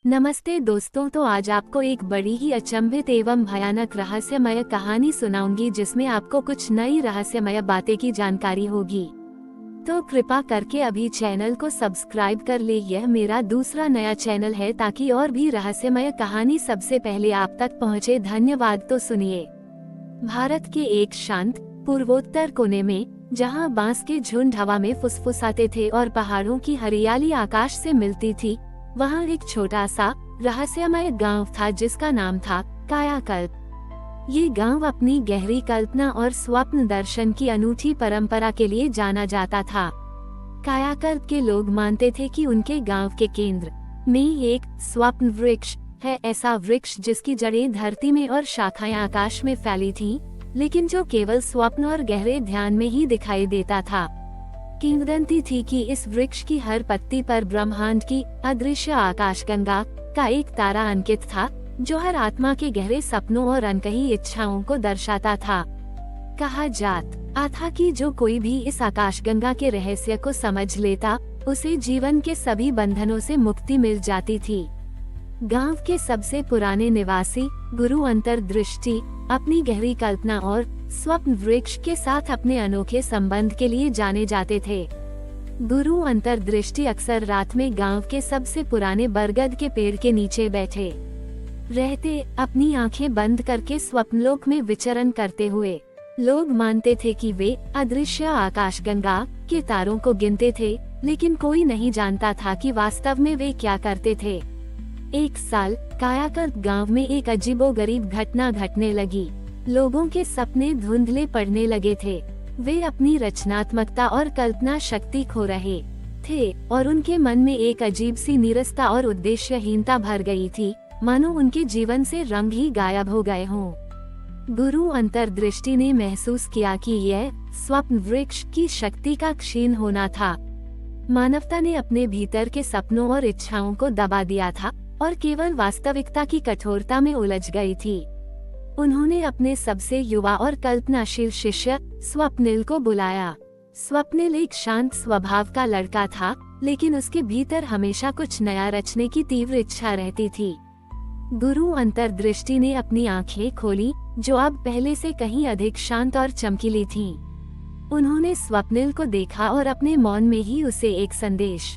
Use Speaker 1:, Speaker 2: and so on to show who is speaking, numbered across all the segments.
Speaker 1: नमस्ते दोस्तों, तो आज आपको एक बड़ी ही अचंभित एवं भयानक रहस्यमय कहानी सुनाऊंगी जिसमें आपको कुछ नई रहस्यमय बातें की जानकारी होगी। तो कृपा करके अभी चैनल को सब्सक्राइब कर ले। यह मेरा दूसरा नया चैनल है ताकि और भी रहस्यमय कहानी सबसे पहले आप तक पहुंचे। धन्यवाद। तो सुनिए। भारत के एक शांत पूर्वोत्तर कोने में, जहां बांस के झुंड हवा में फुसफुसाते थे और पहाड़ों की हरियाली आकाश से मिलती थी, वहाँ एक छोटा सा रहस्यमय गांव था जिसका नाम था कायाकल्प। ये गांव अपनी गहरी कल्पना और स्वप्न दर्शन की अनूठी परंपरा के लिए जाना जाता था। कायाकल्प के लोग मानते थे कि उनके गांव के केंद्र में एक स्वप्न वृक्ष है, ऐसा वृक्ष जिसकी जड़ें धरती में और शाखाएं आकाश में फैली थीं, लेकिन जो केवल स्वप्न और गहरे ध्यान में ही दिखाई देता था। किंवदंती थी कि इस वृक्ष की हर पत्ती पर ब्रह्मांड की अदृश्य आकाशगंगा का एक तारा अंकित था, जो हर आत्मा के गहरे सपनों और अनकही इच्छाओं को दर्शाता था। कहा जाता था कि जो कोई भी इस आकाशगंगा के रहस्य को समझ लेता, उसे जीवन के सभी बंधनों से मुक्ति मिल जाती थी। गांव के सबसे पुराने निवासी गुरु अंतर्दृष्टि अपनी गहरी कल्पना और स्वप्न वृक्ष के साथ अपने अनोखे संबंध के लिए जाने जाते थे। गुरु अंतर्दृष्टि अक्सर रात में गांव के सबसे पुराने बरगद के पेड़ के नीचे बैठे रहते, अपनी आंखें बंद करके स्वप्नलोक में विचरण करते हुए। लोग मानते थे कि वे अदृश्य आकाशगंगा के तारों को गिनते थे, लेकिन कोई नहीं जानता था कि वास्तव में वे क्या करते थे। एक साल कायाकल्प गांव में एक अजीबोगरीब घटना घटने लगी। लोगों के सपने धुंधले पड़ने लगे थे। वे अपनी रचनात्मकता और कल्पना शक्ति खो रहे थे और उनके मन में एक अजीब सी नीरसता और उद्देश्यहीनता भर गई थी, मानो उनके जीवन से रंग ही गायब हो गए हों। गुरु अंतर्दृष्टि ने महसूस किया कि यह स्वप्न वृक्ष की शक्ति का क्षीण होना था। मानवता ने अपने भीतर के सपनों और इच्छाओं को दबा दिया था और केवल वास्तविकता की कठोरता में उलझ गई थी। उन्होंने अपने सबसे युवा और कल्पनाशील शिष्य स्वप्निल को बुलाया। स्वप्निल एक शांत स्वभाव का लड़का था, लेकिन उसके भीतर हमेशा कुछ नया रचने की तीव्र इच्छा रहती थी। गुरु अंतर्दृष्टि ने अपनी आंखें खोली, जो अब पहले से कहीं अधिक शांत और चमकीली थीं। उन्होंने स्वप्निल को देखा और अपने मौन में ही उसे एक संदेश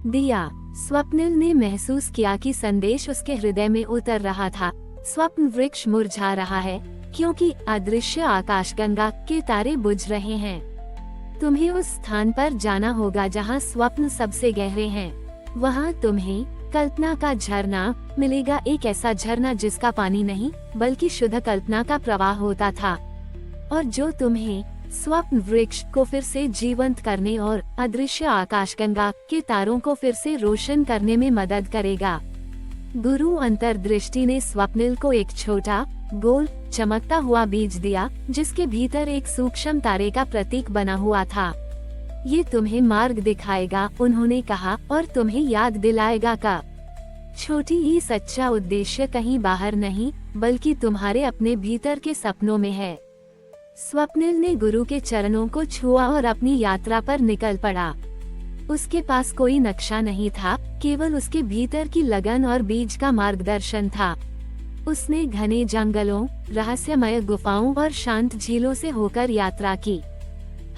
Speaker 1: दिया। स्वप्निल ने महसूस किया कि संदेश उसके हृदय में उतर रहा था। स्वप्न वृक्ष मुरझा रहा है, क्योंकि अदृश्य आकाशगंगा के तारे बुझ रहे हैं। तुम्हें उस स्थान पर जाना होगा जहां स्वप्न सबसे गहरे हैं। वहां तुम्हें कल्पना का झरना मिलेगा, एक ऐसा झरना जिसका पानी नहीं बल्कि शुद्ध कल्पना का प्रवाह होता था, और जो तुम्हें स्वप्न वृक्ष को फिर से जीवंत करने और अदृश्य आकाशगंगा के तारों को फिर से रोशन करने में मदद करेगा। गुरु अंतर्दृष्टि ने स्वप्निल को एक छोटा, गोल, चमकता हुआ बीज दिया, जिसके भीतर एक सूक्ष्म तारे का प्रतीक बना हुआ था। ये तुम्हें मार्ग दिखाएगा, उन्होंने कहा, और तुम्हें याद दिलाएगा का छोटी ही सच्चा उद्देश्य कहीं बाहर नहीं बल्कि तुम्हारे अपने भीतर के सपनों में है। स्वप्निल ने गुरु के चरणों को छुआ और अपनी यात्रा पर निकल पड़ा। उसके पास कोई नक्शा नहीं था, केवल उसके भीतर की लगन और बीज का मार्गदर्शन था। उसने घने जंगलों, रहस्यमय गुफाओं और शांत झीलों से होकर यात्रा की।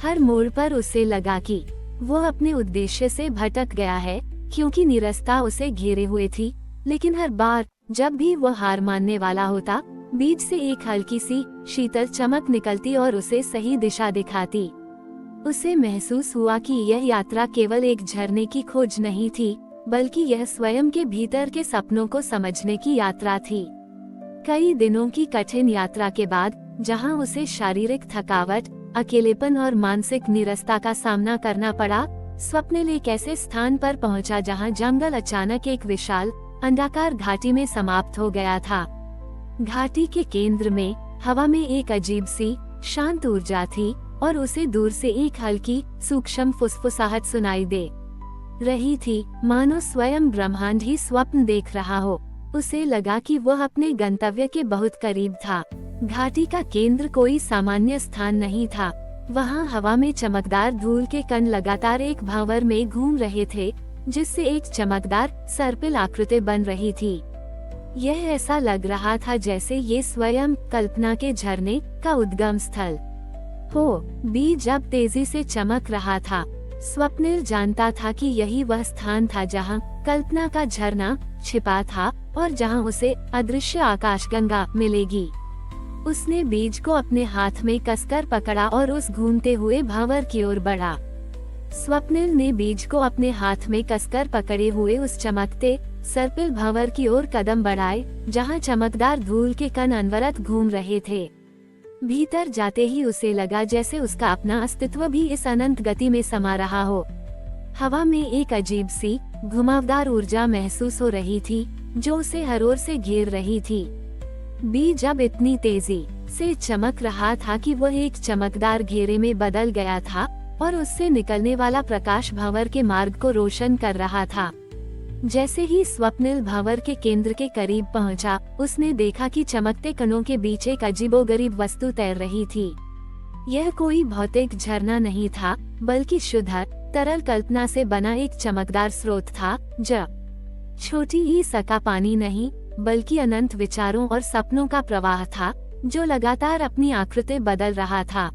Speaker 1: हर मोड़ पर उसे लगा कि वो अपने उद्देश्य से भटक गया है, क्योंकि निरस्ता उसे घेरे हुए थी। लेकिन हर बार जब भी वो हार मानने वाला होता, बीज से एक हल्की सी शीतल चमक निकलती और उसे सही दिशा दिखाती। उसे महसूस हुआ कि यह यात्रा केवल एक झरने की खोज नहीं थी, बल्कि यह स्वयं के भीतर के सपनों को समझने की यात्रा थी। कई दिनों की कठिन यात्रा के बाद, जहां उसे शारीरिक थकावट, अकेलेपन और मानसिक निरस्ता का सामना करना पड़ा, स्वप्निल एक ऐसे स्थान पर पहुंचा जहां जंगल अचानक एक विशाल अंडाकार घाटी में समाप्त हो गया था। घाटी के केंद्र में हवा में एक अजीब सी शांत ऊर्जा थी, और उसे दूर से एक हल्की सूक्ष्म फुसफुसाहट सुनाई दे रही थी, मानो स्वयं ब्रह्मांड ही स्वप्न देख रहा हो। उसे लगा कि वह अपने गंतव्य के बहुत करीब था। घाटी का केंद्र कोई सामान्य स्थान नहीं था। वहां हवा में चमकदार धूल के कण लगातार एक भांवर में घूम रहे थे, जिससे एक चमकदार सर्पिल आकृति बन रही थी। यह ऐसा लग रहा था जैसे ये स्वयं कल्पना के झरने का उद्गम स्थल हो। बीज अब तेजी से चमक रहा था। स्वप्निल जानता था कि यही वह स्थान था जहां कल्पना का झरना छिपा था और जहां उसे अदृश्य आकाशगंगा मिलेगी। उसने बीज को अपने हाथ में कसकर पकड़ा और उस घूमते हुए भंवर की ओर बढ़ा। स्वप्निल ने बीज को अपने हाथ में कसकर पकड़े हुए उस चमकते सर्पिल भंवर की ओर कदम बढ़ाए, जहां चमकदार धूल के कण अनवरत घूम रहे थे। भीतर जाते ही उसे लगा जैसे उसका अपना अस्तित्व भी इस अनंत गति में समा रहा हो। हवा में एक अजीब सी घुमावदार ऊर्जा महसूस हो रही थी जो उसे हर ओर से घेर रही थी। बीज अब इतनी तेजी से चमक रहा था कि वह एक चमकदार घेरे में बदल गया था और उससे निकलने वाला प्रकाश भंवर के मार्ग को रोशन कर रहा था। जैसे ही स्वप्निल भंवर के केंद्र के करीब पहुंचा, उसने देखा कि चमकते कणों के बीच एक अजीबोगरीब वस्तु तैर रही थी। यह कोई भौतिक झरना नहीं था, बल्कि शुद्ध तरल कल्पना से बना एक चमकदार स्रोत था, जो छोटी ही सका पानी नहीं, बल्कि अनंत विचारों और सपनों का प्रवाह था, जो लगातार अपनी आकृति बदल रहा था।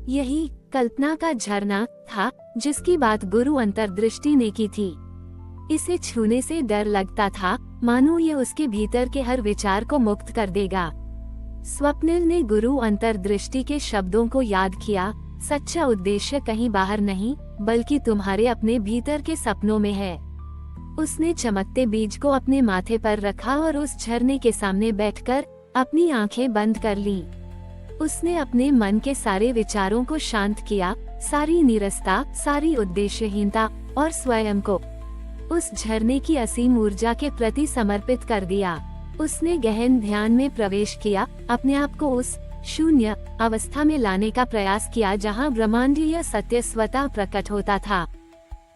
Speaker 1: यही कल्पना का झरना था जिसकी बात गुरु अंतर्दृष्टि ने की थी। इसे छूने से डर लगता था, मानो ये उसके भीतर के हर विचार को मुक्त कर देगा। स्वप्निल ने गुरु अंतर्दृष्टि के शब्दों को याद किया, सच्चा उद्देश्य कहीं बाहर नहीं, बल्कि तुम्हारे अपने भीतर के सपनों में है। उसने चमकते बीज को अपने माथे पर रखा और उस झरने के सामने बैठकर अपनी आंखें बंद कर ली। उसने अपने मन के सारे विचारों को शांत किया, सारी नीरसता, सारी उद्देश्यहीनता और स्वयं को उस झरने की असीम ऊर्जा के प्रति समर्पित कर दिया। उसने गहन ध्यान में प्रवेश किया, अपने आप को उस शून्य अवस्था में लाने का प्रयास किया जहां ब्रह्मांडीय सत्य स्वतः प्रकट होता था।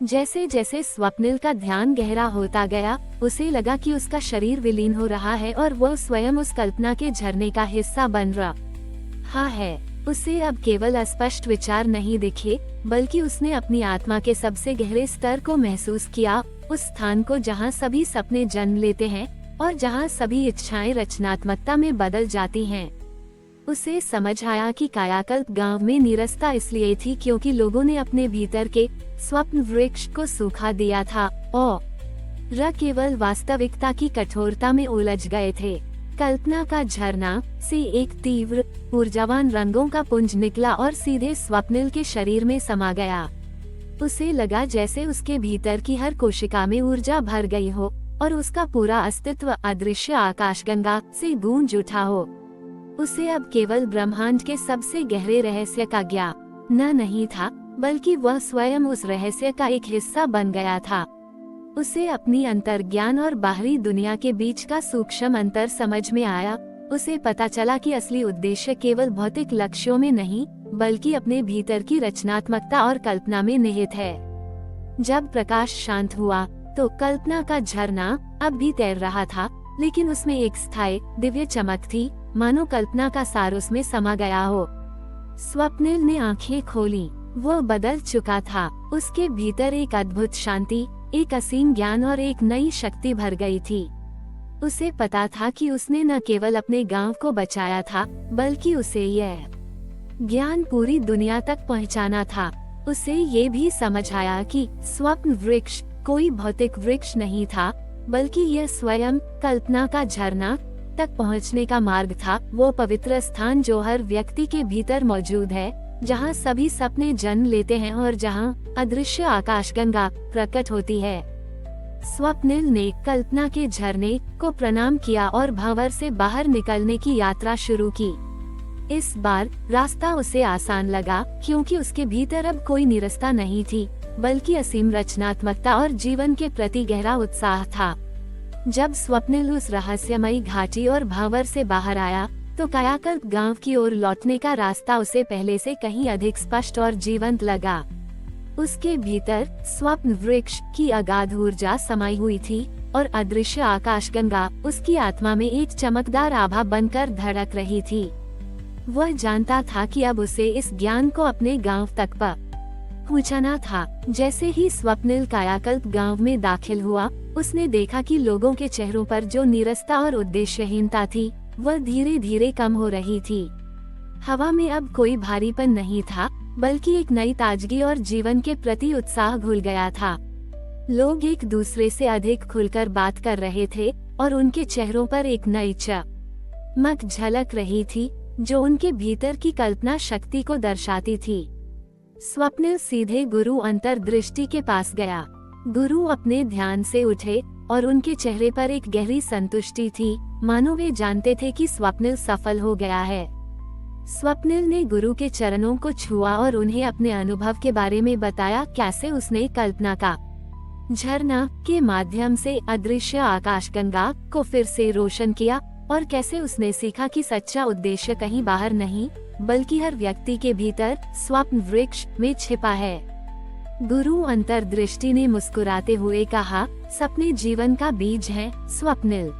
Speaker 1: जैसे जैसे स्वप्निल का ध्यान गहरा होता गया, उसे लगा कि उसका शरीर विलीन हो रहा है और वह स्वयं उस कल्पना के झरने का हिस्सा बन रहा है। उसे अब केवल अस्पष्ट विचार नहीं दिखे, बल्कि उसने अपनी आत्मा के सबसे गहरे स्तर को महसूस किया, उस स्थान को जहां सभी सपने जन्म लेते हैं और जहां सभी इच्छाएं रचनात्मकता में बदल जाती हैं। उसे समझ आया कि कायाकल्प गांव में नीरसता इसलिए थी क्योंकि लोगों ने अपने भीतर के स्वप्न वृक्ष को सूखा दिया था और केवल वास्तविकता की कठोरता में उलझ गए थे। कल्पना का झरना से एक तीव्र ऊर्जावान रंगों का पुंज निकला और सीधे स्वप्निल के शरीर में समा गया। उसे लगा जैसे उसके भीतर की हर कोशिका में ऊर्जा भर गई हो और उसका पूरा अस्तित्व अदृश्य आकाशगंगा से गूंज उठा हो। उसे अब केवल ब्रह्मांड के सबसे गहरे रहस्य का ज्ञान नहीं था, बल्कि वह स्वयं उस रहस्य का एक हिस्सा बन गया था। उसे अपनी अंतर्ज्ञान और बाहरी दुनिया के बीच का सूक्ष्म अंतर समझ में आया। उसे पता चला कि असली उद्देश्य केवल भौतिक लक्ष्यों में नहीं, बल्कि अपने भीतर की रचनात्मकता और कल्पना में निहित है। जब प्रकाश शांत हुआ, तो कल्पना का झरना अब भी तैर रहा था, लेकिन उसमें एक स्थायी दिव्य चमक थी, मानो कल्पना का सार उसमें समा गया हो। स्वप्निल ने आंखें खोली। वह बदल चुका था। उसके भीतर एक अद्भुत शांति, एक असीम ज्ञान और एक नई शक्ति भर गई थी। उसे पता था कि उसने न केवल अपने गांव को बचाया था, बल्कि उसे यह ज्ञान पूरी दुनिया तक पहुंचाना था। उसे ये भी समझ आया कि स्वप्न वृक्ष कोई भौतिक वृक्ष नहीं था, बल्कि यह स्वयं कल्पना का झरना तक पहुंचने का मार्ग था, वो पवित्र स्थान जो हर व्यक्ति के भीतर मौजूद है, जहां सभी सपने जन्म लेते हैं और जहां अदृश्य आकाशगंगा प्रकट होती है। स्वप्निल ने कल्पना के झरने को प्रणाम किया और भंवर से बाहर निकलने की यात्रा शुरू की। इस बार रास्ता उसे आसान लगा, क्योंकि उसके भीतर अब कोई निरस्ता नहीं थी, बल्कि असीम रचनात्मकता और जीवन के प्रति गहरा उत्साह था। जब स्वप्निल उस रहस्यमयी घाटी और भंवर से बाहर आया, तो कायाकल्प गांव की ओर लौटने का रास्ता उसे पहले से कहीं अधिक स्पष्ट और जीवंत लगा। उसके भीतर स्वप्न वृक्ष की अगाध ऊर्जा समाई हुई थी और अदृश्य आकाशगंगा उसकी आत्मा में एक चमकदार आभा बनकर धड़क रही थी। वह जानता था कि अब उसे इस ज्ञान को अपने गांव तक पूछना था। जैसे ही स्वप्निल कायाकल्प गांव में दाखिल हुआ, उसने देखा कि लोगों के चेहरों पर जो नीरसता और उद्देश्यहीनता थी, वह धीरे धीरे कम हो रही थी। हवा में अब कोई भारीपन नहीं था, बल्कि एक नई ताजगी और जीवन के प्रति उत्साह घुल गया था। लोग एक दूसरे से अधिक खुलकर बात कर रहे थे और उनके चेहरों पर एक नई चमक झलक रही थी, जो उनके भीतर की कल्पना शक्ति को दर्शाती थी। स्वप्निल सीधे गुरु अंतर्दृष्टि के पास गया। गुरु अपने ध्यान से उठे और उनके चेहरे पर एक गहरी संतुष्टि थी, मानो वे जानते थे कि स्वप्निल सफल हो गया है। स्वप्निल ने गुरु के चरणों को छुआ और उन्हें अपने अनुभव के बारे में बताया, कैसे उसने कल्पना का झरना के माध्यम से अदृश्य आकाशगंगा को फिर से रोशन किया और कैसे उसने सीखा कि सच्चा उद्देश्य कहीं बाहर नहीं, बल्कि हर व्यक्ति के भीतर स्वप्न वृक्ष में छिपा है। गुरु अंतर्दृष्टि ने मुस्कुराते हुए कहा, सपने जीवन का बीज है स्वप्निल,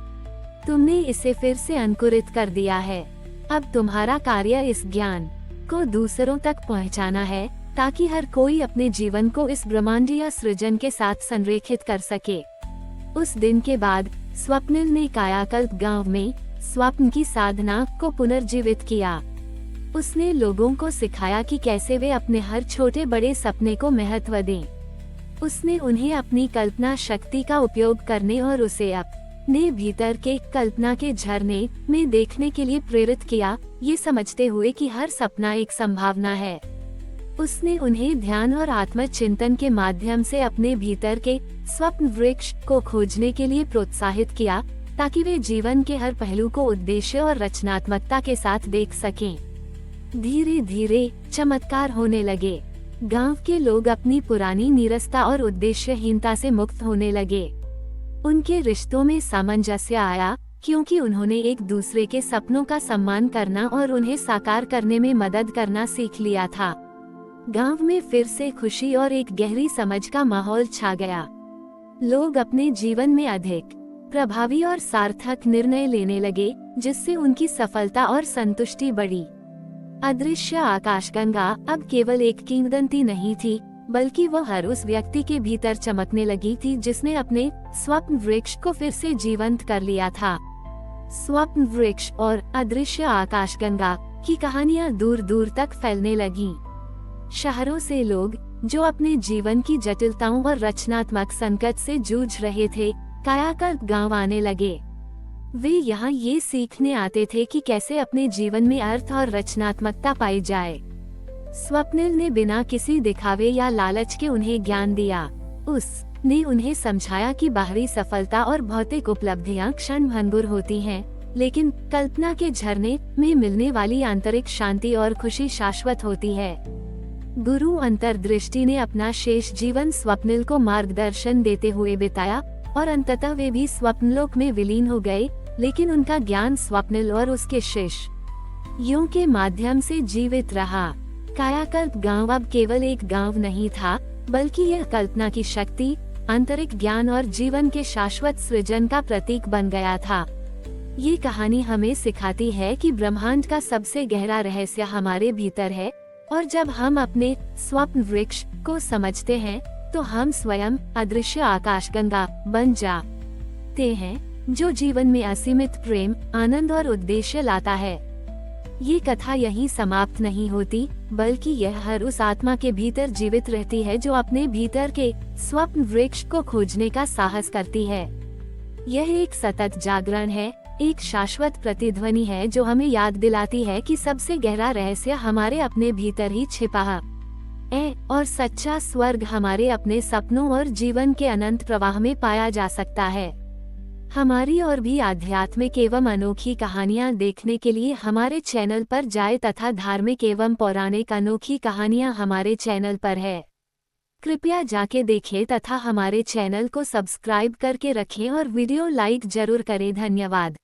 Speaker 1: तुमने इसे फिर से अंकुरित कर दिया है। अब तुम्हारा कार्य इस ज्ञान को दूसरों तक पहुंचाना है, ताकि हर कोई अपने जीवन को इस ब्रह्मांडीय सृजन के साथ संरेखित कर सके। उस दिन के बाद स्वप्निल ने कायाकल्प गांव में स्वप्न की साधना को पुनर्जीवित किया। उसने लोगों को सिखाया कि कैसे वे अपने हर छोटे बड़े सपने को महत्व दें। उसने उन्हें अपनी कल्पना शक्ति का उपयोग करने और उसे अपने भीतर के कल्पना के झरने में देखने के लिए प्रेरित किया, ये समझते हुए कि हर सपना एक संभावना है। उसने उन्हें ध्यान और आत्मचिंतन के माध्यम से अपने भीतर के स्वप्न वृक्ष को खोजने के लिए प्रोत्साहित किया, ताकि वे जीवन के हर पहलू को उद्देश्य और रचनात्मकता के साथ देख सकें। धीरे धीरे चमत्कार होने लगे। गांव के लोग अपनी पुरानी नीरसता और उद्देश्यहीनता से मुक्त होने लगे। उनके रिश्तों में सामंजस्य आया, क्योंकि उन्होंने एक दूसरे के सपनों का सम्मान करना और उन्हें साकार करने में मदद करना सीख लिया था। गांव में फिर से खुशी और एक गहरी समझ का माहौल छा गया। लोग अपने जीवन में अधिक प्रभावी और सार्थक निर्णय लेने लगे, जिससे उनकी सफलता और संतुष्टि बढ़ी। अदृश्य आकाशगंगा अब केवल एक किंवदंती नहीं थी, बल्कि वह हर उस व्यक्ति के भीतर चमकने लगी थी जिसने अपने स्वप्न वृक्ष को फिर से जीवंत कर लिया था। स्वप्न वृक्ष और अदृश्य आकाशगंगा की कहानियां दूर दूर तक फैलने लगीं। शहरों से लोग जो अपने जीवन की जटिलताओं और रचनात्मक संकट से जूझ रहे थे, कायाकल्प गांव आने लगे। वे यहाँ ये सीखने आते थे कि कैसे अपने जीवन में अर्थ और रचनात्मकता पाई जाए। स्वप्निल ने बिना किसी दिखावे या लालच के उन्हें ज्ञान दिया। उसने उन्हें समझाया कि बाहरी सफलता और भौतिक उपलब्धियां क्षणभंगुर होती हैं, लेकिन कल्पना के झरने में मिलने वाली आंतरिक शांति और खुशी शाश्वत होती है। गुरु अंतर्दृष्टि ने अपना शेष जीवन स्वप्निल को मार्गदर्शन देते हुए बिताया और अंततः वे भी स्वप्नलोक में विलीन हो गए, लेकिन उनका ज्ञान स्वप्निल और उसके शिष्यों के माध्यम से जीवित रहा। कायाकल्प गांव अब केवल एक गांव नहीं था, बल्कि यह कल्पना की शक्ति, आंतरिक ज्ञान और जीवन के शाश्वत सृजन का प्रतीक बन गया था। ये कहानी हमें सिखाती है कि ब्रह्मांड का सबसे गहरा रहस्य हमारे भीतर है, और जब हम अपने स्वप्न वृक्ष को समझते हैं, तो हम स्वयं अदृश्य आकाशगंगा बन जाते हैं, जो जीवन में असीमित प्रेम, आनंद और उद्देश्य लाता है। ये कथा यहीं समाप्त नहीं होती, बल्कि यह हर उस आत्मा के भीतर जीवित रहती है जो अपने भीतर के स्वप्न वृक्ष को खोजने का साहस करती है। यह एक सतत जागरण है, एक शाश्वत प्रतिध्वनि है जो हमें याद दिलाती है कि सबसे गहरा रहस्य हमारे अपने भीतर ही छिपा है, और सच्चा स्वर्ग हमारे अपने सपनों और जीवन के अनंत प्रवाह में पाया जा सकता है। हमारी और भी आध्यात्मिक एवं अनोखी कहानियाँ देखने के लिए हमारे चैनल पर जाएं तथा धार्मिक एवं पौराणिक अनोखी कहानियाँ हमारे चैनल पर है। कृपया जाके देखें तथा हमारे चैनल को सब्सक्राइब करके रखें और वीडियो लाइक जरूर करें। धन्यवाद।